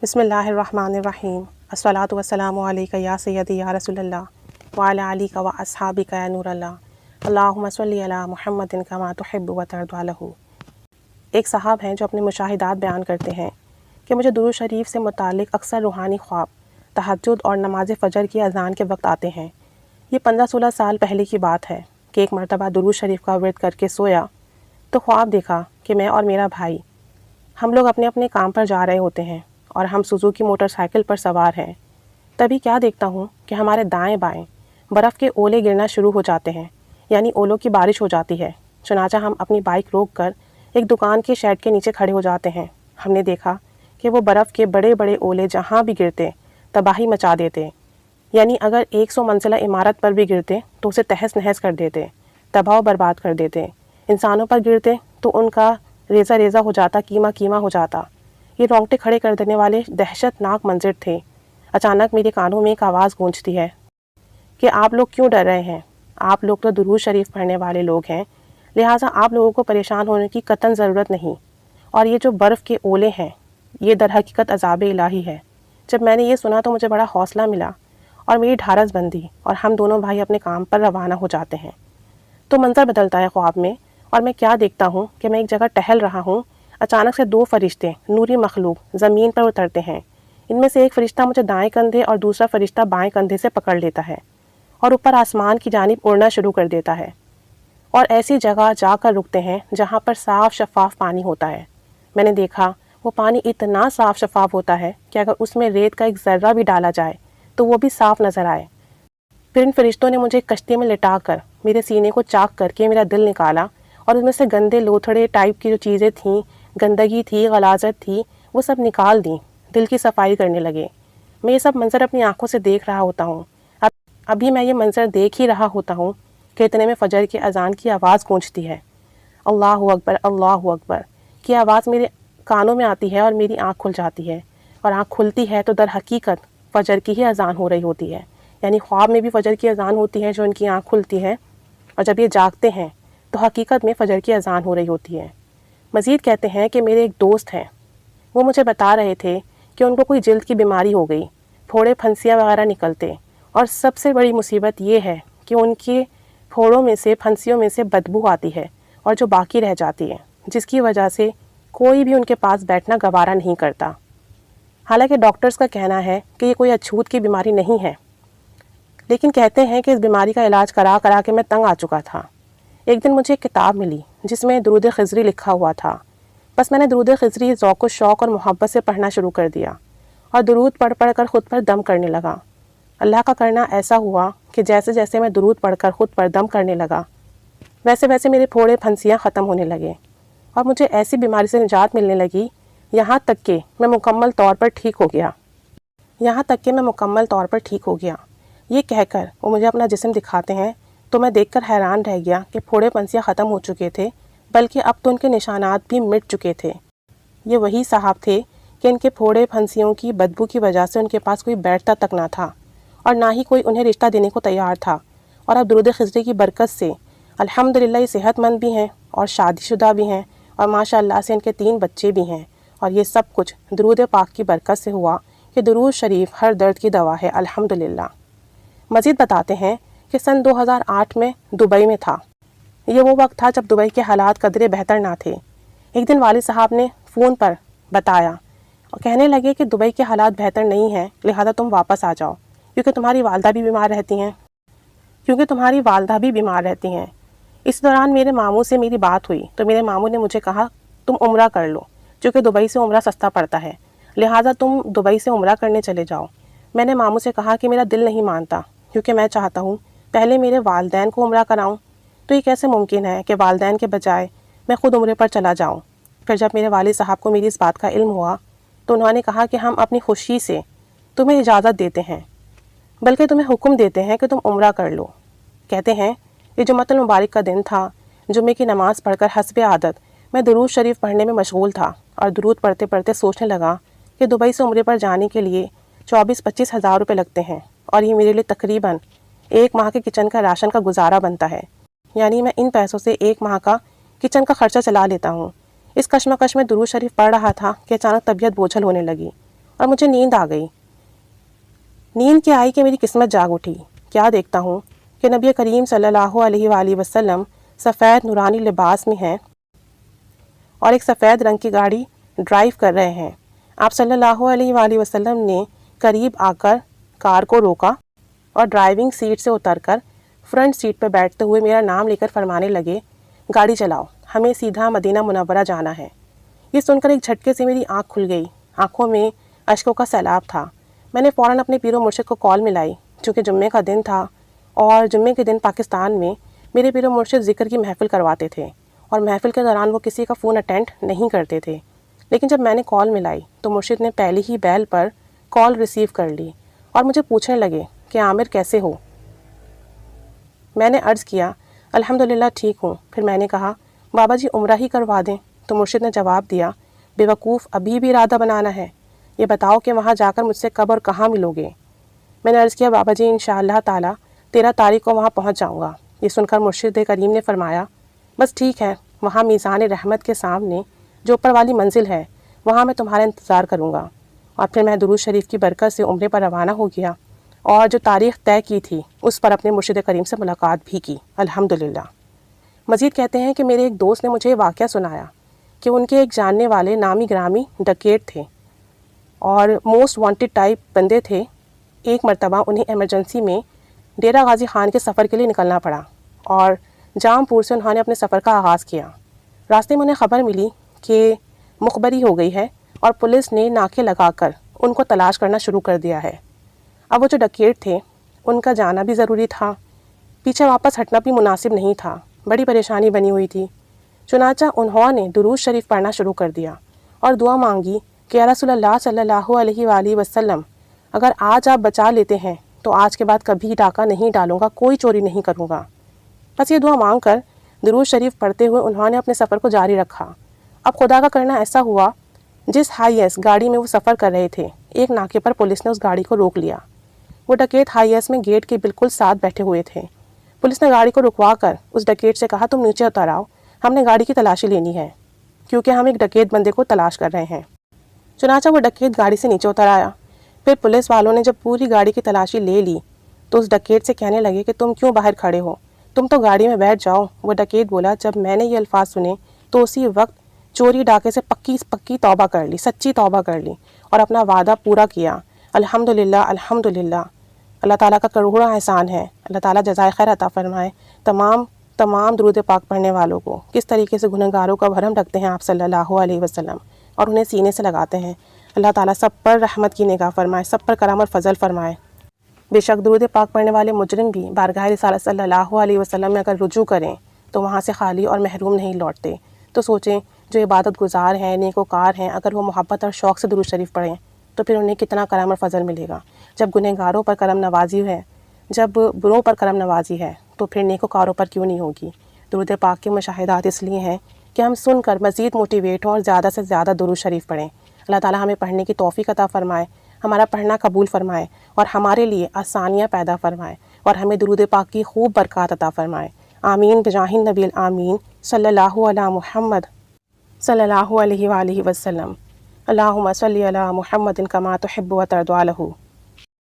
بسم اللہ الرحمن الرحیم الصلاۃ والسلام علیک یا سیدی یا رسول اللہ وعلی آلک و اصحابک یا نور اللہ اللہم صلی علی محمد کما تحب و ترضی لہ۔ ایک صاحب ہیں جو اپنے مشاہدات بیان کرتے ہیں کہ مجھے درود شریف سے متعلق اکثر روحانی خواب تہجد اور نماز فجر کی اذان کے وقت آتے ہیں۔ یہ 15-16 سال پہلے کی بات ہے کہ ایک مرتبہ درود شریف کا ورد کر کے سویا تو خواب دیکھا کہ میں اور میرا بھائی ہم لوگ اپنے اپنے کام پر جا رہے ہوتے ہیں اور ہم سوزوکی موٹر سائیکل پر سوار ہیں۔ تبھی کیا دیکھتا ہوں کہ ہمارے دائیں بائیں برف کے اولے گرنا شروع ہو جاتے ہیں، یعنی اولوں کی بارش ہو جاتی ہے۔ چنانچہ ہم اپنی بائک روک کر ایک دکان کے شیڈ کے نیچے کھڑے ہو جاتے ہیں۔ ہم نے دیکھا کہ وہ برف کے بڑے بڑے اولے جہاں بھی گرتے تباہی مچا دیتے، یعنی اگر 100 منزلہ عمارت پر بھی گرتے تو اسے تہس نہس کر دیتے، تباہ و برباد کر دیتے۔ انسانوں پر گرتے تو ان کا ریزہ ریزہ ہو جاتا، کیما کیما ہو جاتا۔ یہ رونگٹے کھڑے کر دینے والے دہشت ناک منظر تھے۔ اچانک میرے کانوں میں ایک آواز گونجتی ہے کہ آپ لوگ کیوں ڈر رہے ہیں؟ آپ لوگ تو درود شریف پڑھنے والے لوگ ہیں، لہٰذا آپ لوگوں کو پریشان ہونے کی قطعاً ضرورت نہیں۔ اور یہ جو برف کے اولے ہیں یہ در حقیقت عذاب الہی ہے۔ جب میں نے یہ سنا تو مجھے بڑا حوصلہ ملا اور میری ڈھارس بندھی اور ہم دونوں بھائی اپنے کام پر روانہ ہو جاتے ہیں۔ تو منظر بدلتا ہے خواب میں، اور میں کیا دیکھتا ہوں کہ میں ایک جگہ ٹہل رہا ہوں۔ اچانک سے 2 فرشتے نوری مخلوق زمین پر اترتے ہیں۔ ان میں سے ایک فرشتہ مجھے دائیں کندھے اور دوسرا فرشتہ بائیں کندھے سے پکڑ لیتا ہے اور اوپر آسمان کی جانب اڑنا شروع کر دیتا ہے، اور ایسی جگہ جا کر رکتے ہیں جہاں پر صاف شفاف پانی ہوتا ہے۔ میں نے دیکھا وہ پانی اتنا صاف شفاف ہوتا ہے کہ اگر اس میں ریت کا ایک ذرہ بھی ڈالا جائے تو وہ بھی صاف نظر آئے۔ پھر ان فرشتوں نے مجھے کشتی میں لٹا کر میرے سینے کو چاک کر کے میرا دل نکالا، اور اس میں سے گندے لوتھڑے ٹائپ کی جو چیزیں تھیں، گندگی تھی، غلاظت تھی، وہ سب نکال دیں، دل کی صفائی کرنے لگے۔ میں یہ سب منظر اپنی آنکھوں سے دیکھ رہا ہوتا ہوں۔ ابھی میں یہ منظر دیکھ ہی رہا ہوتا ہوں کہ اتنے میں فجر کی اذان کی آواز گونجتی ہے۔ اللہ اکبر کی آواز میرے کانوں میں آتی ہے اور میری آنکھ کھل جاتی ہے، اور آنکھ کھلتی ہے تو در حقیقت فجر کی ہی اذان ہو رہی ہوتی ہے۔ یعنی خواب میں بھی فجر کی اذان ہوتی ہے جو ان کی آنکھ کھلتی ہے، اور جب یہ جاگتے ہیں تو حقیقت میں فجر کی اذان ہو رہی ہوتی ہے۔ مزید کہتے ہیں کہ میرے ایک دوست ہیں، وہ مجھے بتا رہے تھے کہ ان کو کوئی جلد کی بیماری ہو گئی، پھوڑے پھنسیاں وغیرہ نکلتے، اور سب سے بڑی مصیبت یہ ہے کہ ان کے پھوڑوں میں سے، پھنسیوں میں سے بدبو آتی ہے اور جو باقی رہ جاتی ہے، جس کی وجہ سے کوئی بھی ان کے پاس بیٹھنا گوارا نہیں کرتا۔ حالانکہ ڈاکٹرز کا کہنا ہے کہ یہ کوئی اچھوت کی بیماری نہیں ہے، لیکن کہتے ہیں کہ اس بیماری کا علاج کرا کرا کے میں تنگ آ چکا تھا۔ ایک دن مجھے ایک کتاب ملی جس میں درود خضری لکھا ہوا تھا، بس میں نے درود خضری ذوق و شوق اور محبت سے پڑھنا شروع کر دیا، اور درود پڑھ پڑھ کر خود پر دم کرنے لگا۔ اللہ کا کرنا ایسا ہوا کہ جیسے جیسے میں درود پڑھ کر خود پر دم کرنے لگا، ویسے ویسے میرے پھوڑے پھنسیاں ختم ہونے لگے، اور مجھے ایسی بیماری سے نجات ملنے لگی، یہاں تک کہ میں مکمل طور پر ٹھیک ہو گیا۔ یہ کہہ کر وہ مجھے اپنا جسم دکھاتے ہیں تو میں دیکھ کر حیران رہ گیا کہ پھوڑے پھنسیاں ختم ہو چکے تھے، بلکہ اب تو ان کے نشانات بھی مٹ چکے تھے۔ یہ وہی صاحب تھے کہ ان کے پھوڑے پھنسیوں کی بدبو کی وجہ سے ان کے پاس کوئی بیٹھتا تک نہ تھا، اور نہ ہی کوئی انہیں رشتہ دینے کو تیار تھا، اور اب درود خضری کی برکت سے الحمدللہ یہ صحت مند بھی ہیں اور شادی شدہ بھی ہیں، اور ماشاءاللہ سے ان کے 3 بچے بھی ہیں، اور یہ سب کچھ درود پاک کی برکت سے ہوا کہ درود شریف ہر درد کی دوا ہے الحمدللہ۔ مزید بتاتے ہیں کہ سن 2008 میں دبئی میں تھا۔ یہ وہ وقت تھا جب دبئی کے حالات قدرے بہتر نہ تھے۔ ایک دن والد صاحب نے فون پر بتایا اور کہنے لگے کہ دبئی کے حالات بہتر نہیں ہیں، لہذا تم واپس آ جاؤ کیونکہ تمہاری والدہ بھی بیمار رہتی ہیں۔ اس دوران میرے ماموں سے میری بات ہوئی تو میرے ماموں نے مجھے کہا تم عمرہ کر لو، چونکہ دبئی سے عمرہ سستا پڑتا ہے، لہٰذا تم دبئی سے عمرہ کرنے چلے جاؤ۔ میں نے ماموں سے کہا کہ میرا دل نہیں مانتا، کیونکہ میں چاہتا ہوں پہلے میرے والدین کو عمرہ کراؤں، تو یہ کیسے ممکن ہے کہ والدین کے بجائے میں خود عمرے پر چلا جاؤں۔ پھر جب میرے والد صاحب کو میری اس بات کا علم ہوا تو انہوں نے کہا کہ ہم اپنی خوشی سے تمہیں اجازت دیتے ہیں، بلکہ تمہیں حکم دیتے ہیں کہ تم عمرہ کر لو۔ کہتے ہیں یہ جمعۃ المبارک کا دن تھا۔ جمعے کی نماز پڑھ کر حسب عادت میں درود شریف پڑھنے میں مشغول تھا، اور درود پڑھتے پڑھتے سوچنے لگا کہ دبئی سے عمرے پر جانے کے لیے 24-25 ہزار روپے لگتے ہیں، اور یہ میرے لیے تقریباً 1 ماہ کے کچن کا راشن کا گزارا بنتا ہے، یعنی میں ان پیسوں سے 1 ماہ کا کچن کا خرچہ چلا لیتا ہوں۔ اس کشمکش میں درود شریف پڑھ رہا تھا کہ اچانک طبیعت بوجھل ہونے لگی، اور مجھے نیند آ گئی۔ نیند کیا آئی کہ میری قسمت جاگ اٹھی۔ کیا دیکھتا ہوں کہ نبی کریم صلی اللہ علیہ وآلہ وسلم سفید نورانی لباس میں ہیں اور ایک سفید رنگ کی گاڑی ڈرائیو کر رہے ہیں۔ آپ صلی اللہ علیہ وآلہ وسلم نے قریب آ کر کار کو روکا اور ڈرائیونگ سیٹ سے اتر کر فرنٹ سیٹ پہ بیٹھتے ہوئے میرا نام لے کر فرمانے لگے، گاڑی چلاؤ، ہمیں سیدھا مدینہ منورہ جانا ہے۔ یہ سن کر ایک جھٹکے سے میری آنکھ کھل گئی، آنکھوں میں اشکوں کا سیلاب تھا۔ میں نے فوراً اپنے پیر و مرشد کو کال ملائی، چونکہ جمعے کا دن تھا اور جمعے کے دن پاکستان میں میرے پیر و مرشد ذکر کی محفل کرواتے تھے اور محفل کے دوران وہ کسی کا فون اٹینڈ نہیں کرتے تھے۔ لیکن جب میں نے کال ملائی تو مرشد نے پہلی ہی بیل پر کال ریسیو کر لی اور مجھے پوچھنے لگے کہ عامر کیسے ہو؟ میں نے عرض کیا الحمدللہ ٹھیک ہوں۔ پھر میں نے کہا بابا جی عمرہ ہی کروا دیں۔ تو مرشد نے جواب دیا، بے وقوف، ابھی بھی ارادہ بنانا ہے، یہ بتاؤ کہ وہاں جا کر مجھ سے کب اور کہاں ملو گے؟ میں نے عرض کیا بابا جی انشاءاللہ تعالی 13 تاریخ کو وہاں پہنچ جاؤں گا۔ یہ سن کر مرشد کریم نے فرمایا بس ٹھیک ہے، وہاں میزان رحمت کے سامنے جو اوپر والی منزل ہے وہاں میں تمہارا انتظار کروں گا۔ اور پھر میں درود شریف کی برکت سے عمرے پر روانہ ہو گیا اور جو تاریخ طے کی تھی اس پر اپنے مرشد کریم سے ملاقات بھی کی الحمدللہ۔ مزید کہتے ہیں کہ میرے ایک دوست نے مجھے یہ واقعہ سنایا کہ ان کے ایک جاننے والے نامی گرامی ڈکیٹ تھے اور موسٹ وانٹڈ ٹائپ بندے تھے۔ ایک مرتبہ انہیں ایمرجنسی میں ڈیرہ غازی خان کے سفر کے لیے نکلنا پڑا اور جام پور سے انہوں نے اپنے سفر کا آغاز کیا۔ راستے میں انہیں خبر ملی کہ مخبری ہو گئی ہے اور پولیس نے ناکے لگا کر ان کو تلاش کرنا شروع کر دیا ہے۔ اب وہ جو ڈکیٹ تھے ان کا جانا بھی ضروری تھا، پیچھے واپس ہٹنا بھی مناسب نہیں تھا، بڑی پریشانی بنی ہوئی تھی۔ چنانچہ انہوں نے درود شریف پڑھنا شروع کر دیا اور دعا مانگی کہ یا رسول اللہ صلی اللہ علیہ وآلہ وسلم، اگر آج آپ بچا لیتے ہیں تو آج کے بعد کبھی ڈاکہ نہیں ڈالوں گا، کوئی چوری نہیں کروں گا۔ بس یہ دعا مانگ کر درود شریف پڑھتے ہوئے انہوں نے اپنے سفر کو جاری رکھا۔ اب خدا کا کرنا ایسا ہوا، جس ہائی ایس گاڑی میں وہ سفر کر رہے تھے ایک ناکے پر پولیس نے اس گاڑی کو روک لیا۔ وہ ڈکیت ہائی ایس میں گیٹ کے بالکل ساتھ بیٹھے ہوئے تھے۔ پولیس نے گاڑی کو رکوا کر اس ڈکیت سے کہا تم نیچے اتر آؤ، ہم نے گاڑی کی تلاشی لینی ہے کیونکہ ہم ایک ڈکیت بندے کو تلاش کر رہے ہیں۔ چنانچہ وہ ڈکیت گاڑی سے نیچے اتر آیا۔ پھر پولیس والوں نے جب پوری گاڑی کی تلاشی لے لی تو اس ڈکیت سے کہنے لگے کہ تم کیوں باہر کھڑے ہو، تم تو گاڑی میں بیٹھ جاؤ۔ وہ ڈکیت بولا جب میں نے یہ الفاظ سنے تو اسی وقت چوری ڈاکے سے پکی توبہ کر لی، سچی توبہ کر لی اور اپنا وعدہ پورا کیا۔ الحمدللہ الحمدللہ، اللہ تعالیٰ کا کروڑا احسان ہے۔ اللہ تعالیٰ جزائے خیر عطا فرمائے تمام درود پاک پڑھنے والوں کو۔ کس طریقے سے گنہگاروں کا بھرم رکھتے ہیں آپ صلی اللہ علیہ وسلم اور انہیں سینے سے لگاتے ہیں۔ اللہ تعالیٰ سب پر رحمت کی نگاہ فرمائے، سب پر کرم اور فضل فرمائے۔ بے شک درود پاک پڑھنے والے مجرم بھی بارگاہ رسالت صلی اللہ علیہ وسلم میں اگر رجوع کریں تو وہاں سے خالی اور محروم نہیں لوٹتے۔ تو سوچیں جو عبادت گزار ہیں، نیکوکار ہیں، اگر وہ محبت اور شوق سے درود شریف پڑھیں تو پھر انہیں کتنا کرم اور فضل ملے گا۔ جب گنہگاروں پر کرم نوازی ہے، جب بروں پر کرم نوازی ہے تو پھر نیکوکاروں پر کیوں نہیں ہوگی۔ درود پاک کے مشاہدات اس لیے ہیں کہ ہم سن کر مزید موٹیویٹ ہوں اور زیادہ سے زیادہ درود شریف پڑھیں۔ اللہ تعالیٰ ہمیں پڑھنے کی توفیق عطا فرمائے، ہمارا پڑھنا قبول فرمائے اور ہمارے لیے آسانیاں پیدا فرمائے اور ہمیں درود پاک کی خوب برکات عطا فرمائے۔ آمین بجاہ النبی الآمین صلی اللہ علی محمد صلی اللہ علیہ وآلہ وسلم۔ اللہم صلی علی محمد کما تحب و ترضی عنہ۔